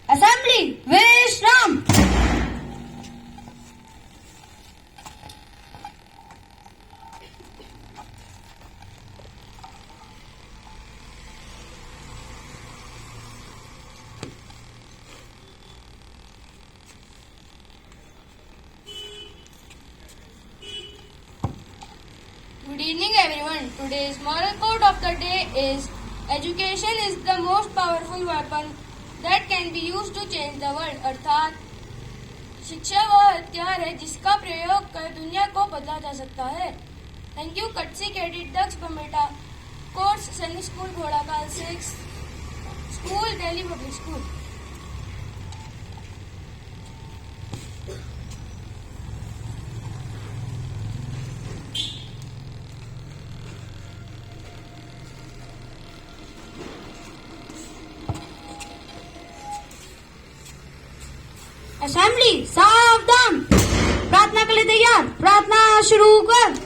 Assembly, Vishram! Good evening everyone. Today's moral quote of the day is education is the most powerful weapon that can be used to change the world. अर्थात शिक्षा वह हथियार है जिसका प्रयोग कर दुनिया को बदला जा सकता है. Thank you Katsi Cadet Dux Bameta, Course Sainik School Ghodakal 6, School Delhi Public School. Assembly सावधान, प्रार्थना के लिए तैयार, प्रार्थना शुरू कर.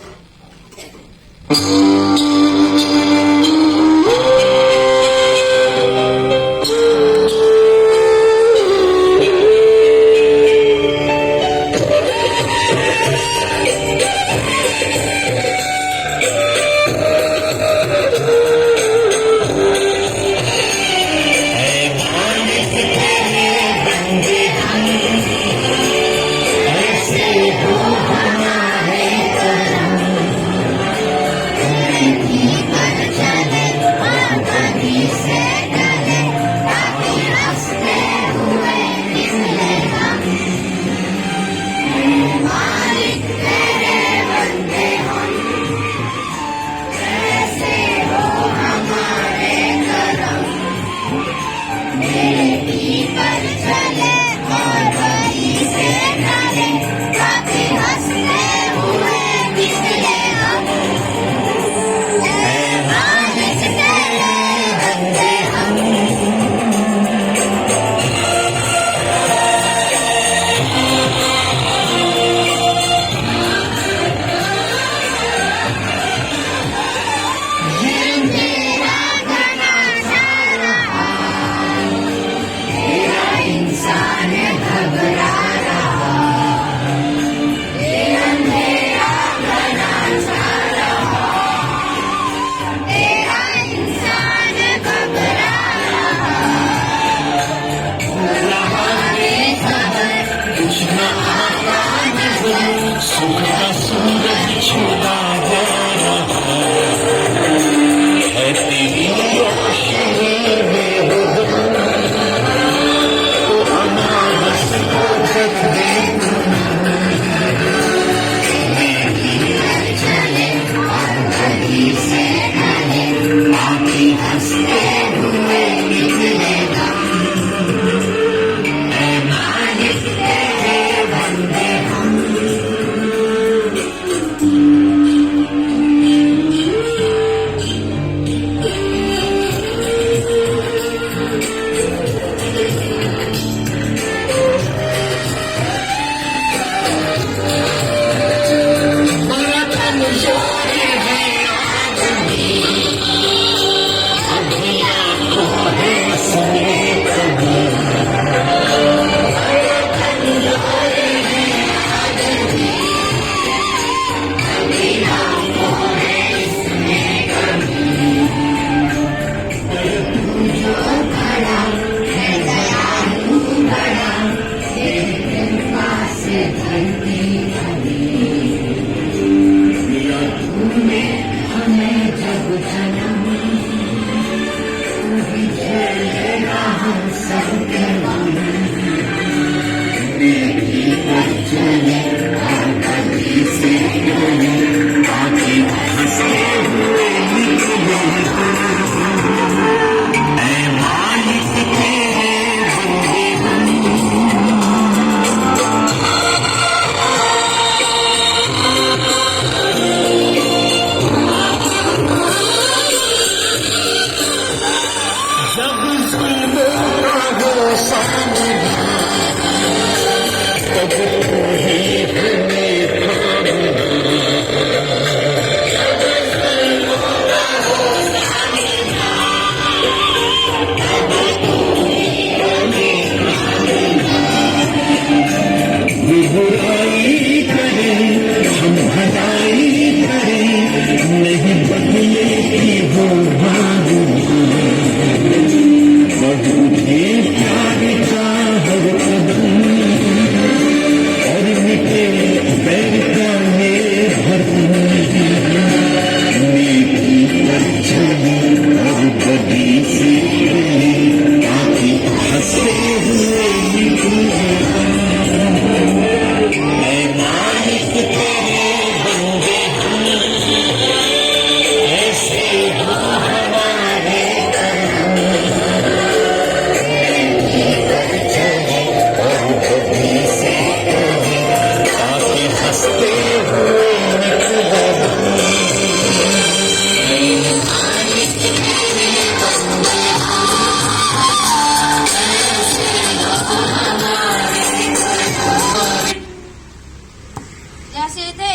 जैसे थे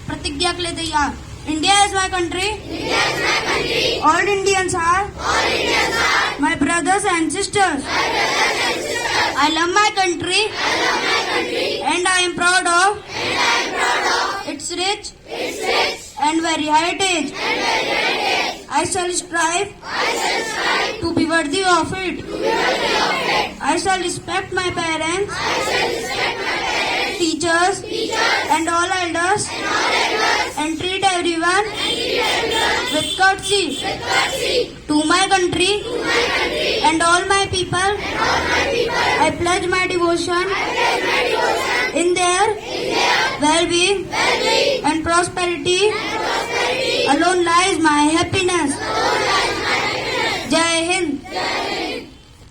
प्रतिज्ञा के लिए तैयार। India is my country, all Indians are my brothers and sisters. I love my country and I am proud of its rich and very heritage. I shall strive to be worthy of it. I shall respect my parents, teachers and all elders and treat everyone with courtesy. To my country and all my people, I pledge my devotion in their well-being and prosperity. Alone lies my happiness. जय हिंद।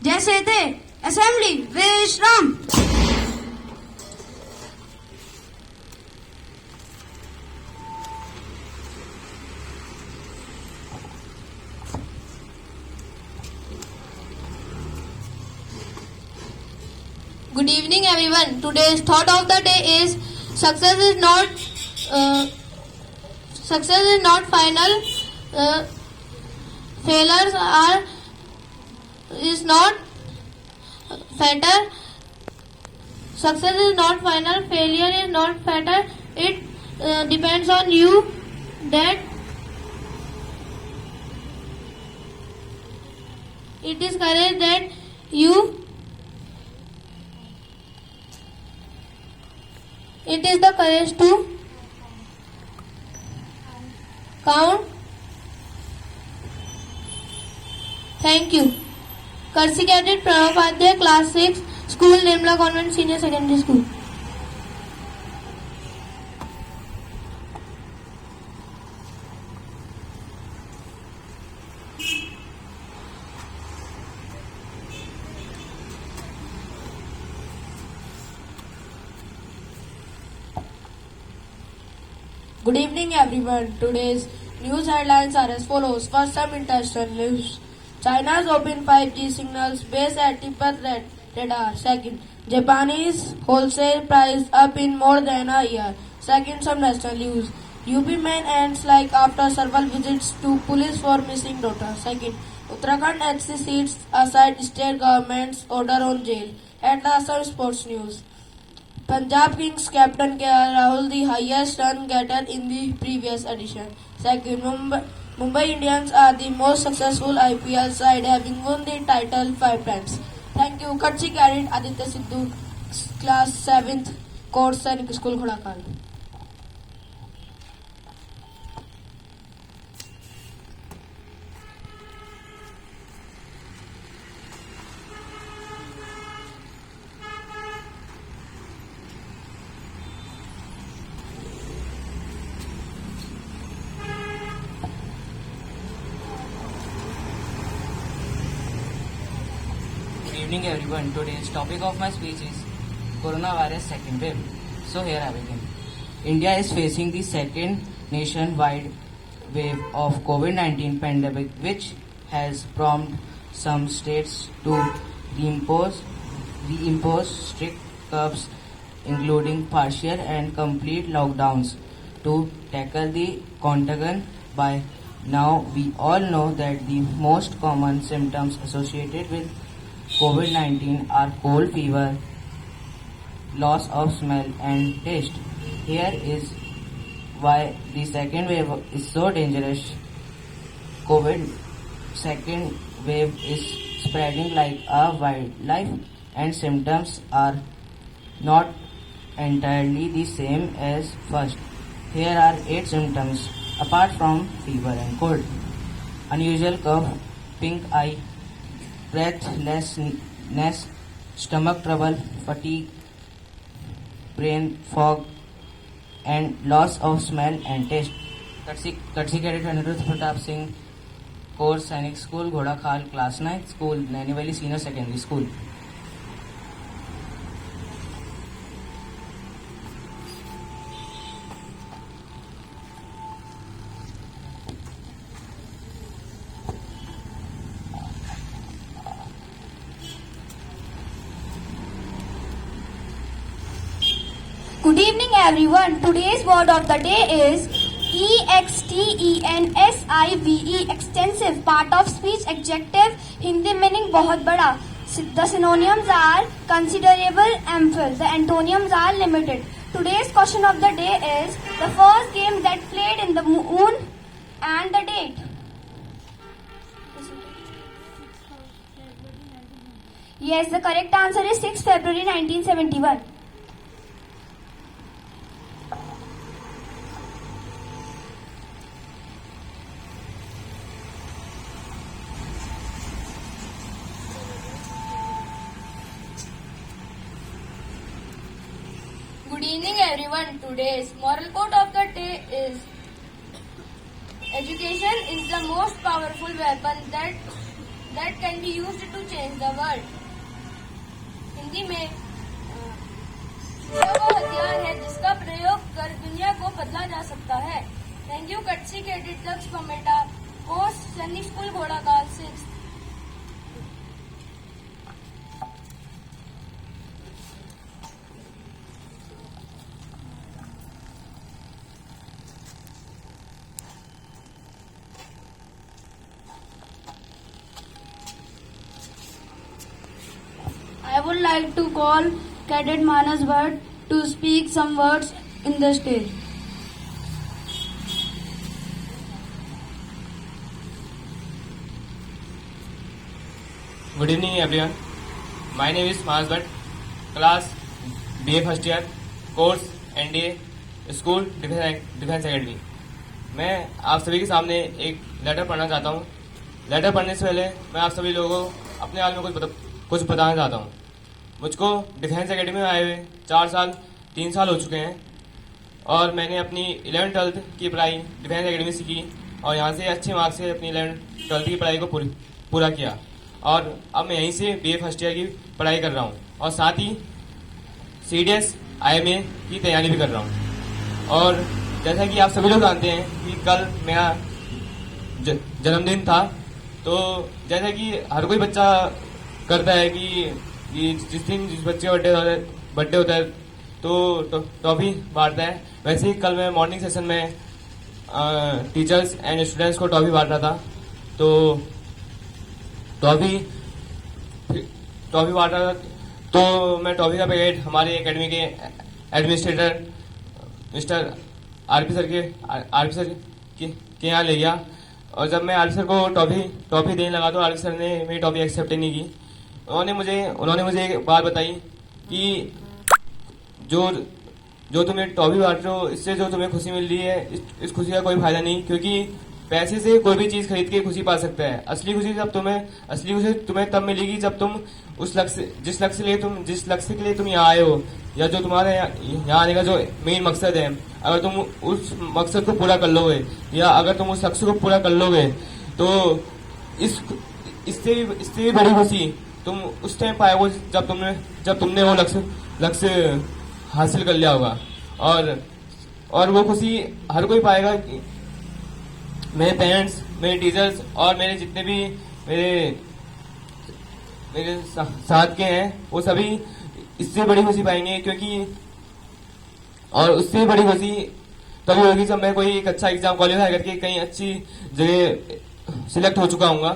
जैसे थे assembly विश्राम। Good evening, everyone. Today's thought of the day is success is not final. Failures is not fatal. Success is not final. Failure is not fatal. It depends on you. That it is courage that you. It is the courage to count. Thank you. Kursi Cadet Pranav Upadhyay, Class 6, School Nirmala Convent Senior Secondary School. Good evening, everyone. Today's news headlines are as follows. First, some international news. China's open 5G signals base at Tibet radar. Second, Japanese wholesale price up in more than a year. Second, some national news. UP man ends like after several visits to police for missing daughter. Second, Uttarakhand HC sets aside state government's order on jail. At last, some sports news. Punjab Kings captain KL Rahul, the highest run getter in the previous edition. Second, Mumbai Indians are the most successful IPL side, having won the title 5 times. Thank you. Kursi Cadet Aditya Sidhu, Class 7th, Course Sainik School, Khodakal. evening everyone. Today's topic of my speech is coronavirus second wave. So here I begin. India is facing the second nationwide wave of COVID-19 pandemic, which has prompted some states to reimpose strict curbs, including partial and complete lockdowns to tackle the contagion. By now, we all know that the most common symptoms associated with COVID-19 are cold fever, loss of smell and taste. Here is why the second wave is so dangerous. COVID second wave is spreading like a wildlife and symptoms are not entirely the same as first. Here are 8 symptoms apart from fever and cold. Unusual cough, pink eye, breathlessness, stomach trouble, fatigue, brain fog, and loss of smell and taste. Courtesy Cadet Anirudh Pratap Singh, Course Sainik School, Ghoda Khal, Class 9, School, Naini Valley Senior Secondary School. Good evening everyone. Today's word of the day is extensive. Extensive, part of speech, adjective, Hindi meaning बहुत बड़ा. The synonyms are considerable, ample. The antonyms are limited. Today's question of the day is the first game that played in the moon and the date. Yes, the correct answer is 6 February 1971. Good evening everyone. Today's moral quote of the day is education is the most powerful weapon that can be used to change the world. Hindi में शिक्षा वो हथियार है जिसका प्रयोग कर दुनिया को बदला जा सकता है. थैंक यू कटसी कैडेट लक्ष्य कमेटा कोर्स सैनिक स्कूल घोड़ा काल 6. I would like to call Cadet Manas Bhatt to speak some words in the stage. Good evening everyone. My name is Manas Bhatt, class BA first year, course NDA, school defence academy. मैं आप सभी के सामने एक letter पढ़ना चाहता हूँ. Letter पढ़ने से पहले मैं आप सभी लोगों को अपने बारे में कुछ बताना चाहता हूँ. मुझको डिफेंस एकेडमी में आए हुए 3 साल हो चुके हैं और मैंने अपनी 11th-12th की पढ़ाई डिफेंस एकेडमी से की और यहाँ से अच्छे मार्क्स से अपनी 11th-12th की पढ़ाई को पूरा किया और अब मैं यहीं से BA फर्स्ट ईयर की पढ़ाई कर रहा हूँ और साथ ही CDS IMA की तैयारी भी कर रहा हूँ. और जैसा कि आप सभी लोग जानते हैं कि कल मेरा जन्मदिन था, तो जैसा कि हर कोई बच्चा करता है कि जिस दिन जिस बच्चे का बर्थडे होता है तो टॉफी बांटता है, वैसे ही कल मैं मॉर्निंग सेशन में टीचर्स एंड स्टूडेंट्स को टॉफी बांट रहा था. तो टॉफी बांट रहा था तो मैं टॉफी का पैकेट हमारे एकेडमी के एडमिनिस्ट्रेटर मिस्टर आरपी सर के यहाँ ले गया और जब मैं आरपी सर को टॉफी देने लगा तो आरपी सर ने मेरी टॉफी एक्सेप्ट ही नहीं की. उन्होंने मुझे एक बात बताई कि जो तुम्हें टॉफी बांट रहे हो इससे जो तुम्हें खुशी मिल रही है इस खुशी का कोई फायदा नहीं, क्योंकि पैसे से कोई भी चीज खरीद के खुशी पा सकता है. असली खुशी तुम्हें तब मिलेगी जब तुम जिस लक्ष्य के लिए तुम यहाँ आए हो या जो तुम्हारे यहाँ आने का जो मेन मकसद है, अगर तुम उस मकसद को पूरा कर लोगे या अगर तुम उस लक्ष्य को पूरा कर लोगे तो इससे भी बड़ी खुशी तुम उस टाइम पाओगे जब तुमने वो लक्ष्य हासिल कर लिया होगा। और वो खुशी हर कोई पाएगा कि मेरे पेरेंट्स, मेरे टीचर्स और मेरे जितने भी मेरे साथ के हैं वो सभी इससे बड़ी खुशी पाएंगे, क्योंकि और उससे बड़ी खुशी तभी होगी जब मैं कोई एक अच्छा एग्जाम क्वालिफाई करके कहीं अच्छी जगह सिलेक्ट हो चुका हूँगा।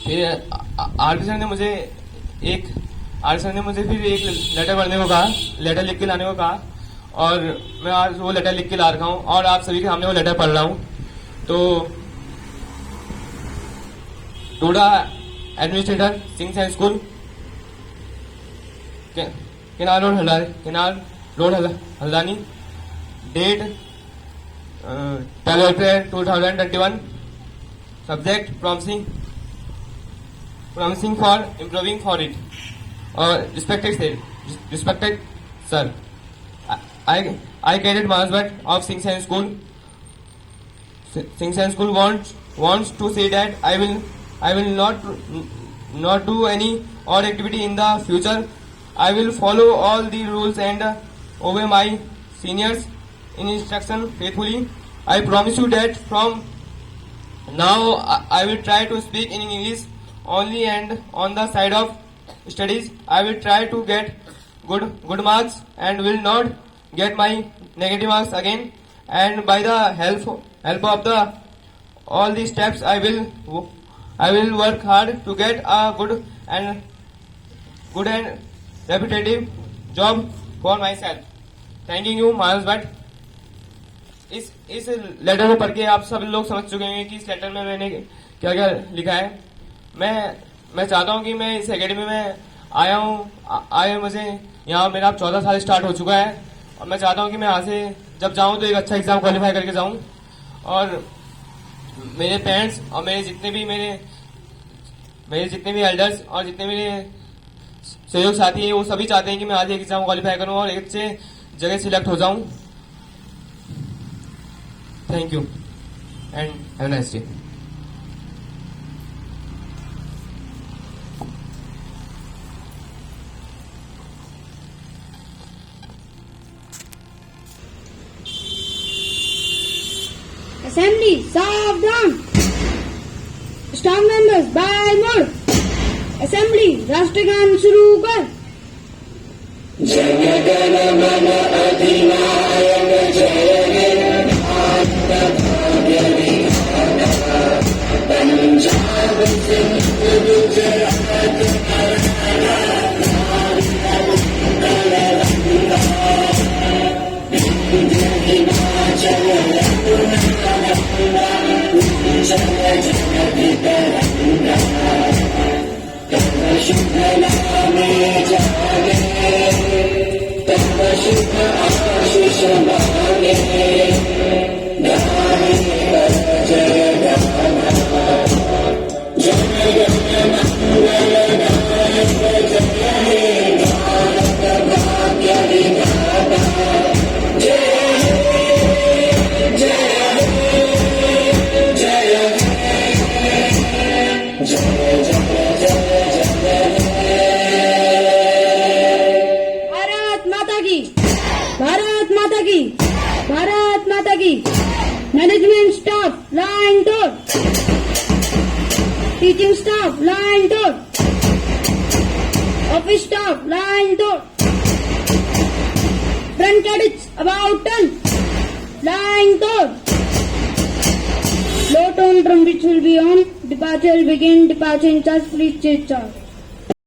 फिर आरपी सर ने मुझे फिर एक लेटर लिख के लाने को कहा, और मैं आज वो लेटर लिख के ला रखा हूँ और आप सभी के सामने वो लेटर पढ़ रहा हूँ। तो टोडा administrator Singh science school, canal road Haldwani, date 12 April 2021, subject promising for improving for it. Respected sir, I cadet Masbat of Singh Science School. Singh Science School wants to say that I will not do any odd activity in the future. I will follow all the rules and obey my seniors in instruction faithfully. I promise you that from now I will try to speak in English only, and on the side of studies I will try to get good marks and will not get my negative marks again. And by the help of all these steps I will work hard to get a good and repetitive job for myself. Thanking you, Miles Bhatt. इस letter को पढ़ के आप सब लोग समझ चुके हैं कि इस लेटर में मैंने क्या क्या लिखा है। मैं चाहता हूं कि मैं इस एकेडमी में आया मुझे यहाँ मेरा 14 साल स्टार्ट हो चुका है, और मैं चाहता हूं कि मैं यहाँ से जब जाऊं तो एक अच्छा एग्जाम क्वालिफाई करके जाऊं, और मेरे पेरेंट्स और मेरे जितने भी एल्डर्स और जितने मेरे सहयोग साथी हैं वो सभी चाहते हैं कि मैं आज एक एग्जाम क्वालिफाई करूं और एक अच्छे जगह सिलेक्ट हो जाऊं। Thank you and have a nice day. Assembly, serve down. Staff members, by mode. Assembly, राष्ट्रगान शुरू कर। जनगण मन अधिनायक जय हे भारत भाग्य विधाता, पंजाब सिंध गुजरात हिमाचल तव शुभ नामे जागे, तव शुभ आशीष मांगे, गाहे जय गाना, जय मंगलदायक जय हे भारत भाग्य विधाता, जय भारत माता की। मैनेजमेंट स्टाफ लाइन टोट, टीचिंग स्टाफ लाइन टोट, ऑफिस स्टाफ लाइन टोट, front cadets about turn line टोट। Low tone drum which will be on. Departure will begin. Departure in charge. Please take charge.